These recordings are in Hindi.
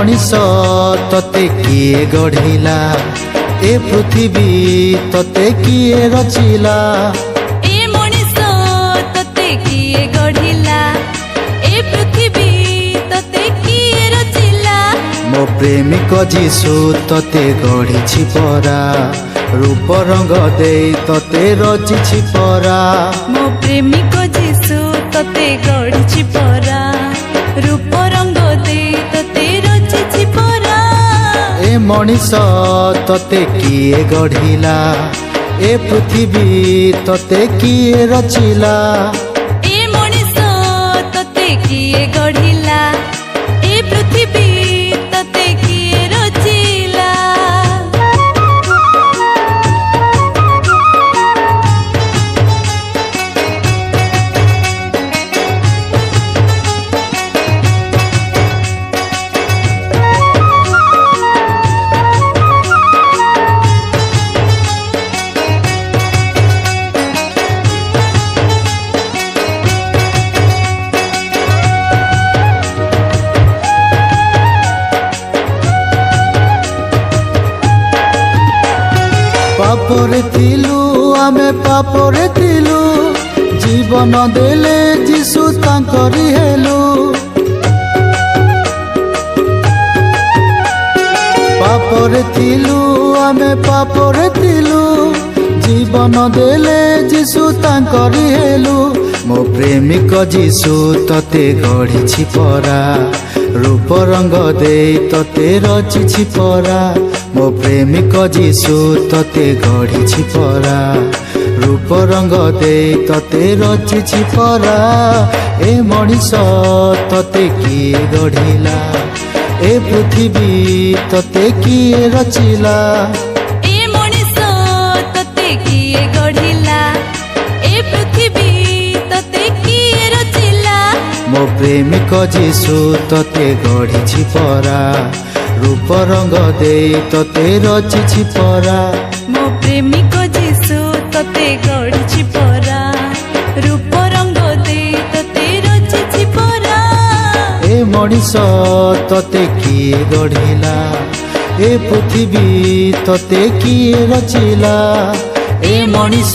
मनीष तते किए गढ़िला, ए पृथ्वी तते किए रचिला। ए मनीष तते किए गढ़िला, ए पृथ्वी तते किए रचिला। मो प्रेमिक जीशु तते गढ़िछि परा, रूप रंग दे तते रचिछि परा। मो प्रेमिक जीशु तते गढ़िछि परा, रूप रंग दे तते रचिछि परा। ए मनीष तते किए गढ़िला, ए पृथ्वी तते किए रचिला। ए मनीष तते किए गढ़िला, ए पृथ्वी तते किए रचिला। पापरे थिलु आमे पापरे थिलु, जीवन देले जीशु तांकरी हेलु। पापरे थिलु आमे पापरे थिलु, जीवन देले जीशु तांकरी हेलु। मो प्रेमिक जीशु तते गढ़िछि परा, रूप रंग दे तते रचिछि परा। मो प्रेमिक जीशु तते गढ़िछि परा, रूप रंग दे तते रचिछि परा। ए मनीष तते किए गढ़िला, ए पृथ्वी तते किए रचिला। ए मनीष तते किए गढ़िला, ए पृथ्वी तते किए रचिला। मो प्रेमिक जीशु तते गढ़िछि परा, रूप रंग दे तते रचिछि परा। मो प्रेमिक जीशु तते गढ़िछि परा, रूप रंग दे तते रचिछि परा। ए मनीष तते किए गढ़िला, ए पृथ्वी तते किए रचिला। ए मनीष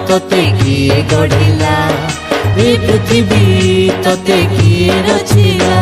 तते किए गढ़िला, ए पृथ्वी तते किए रचिला।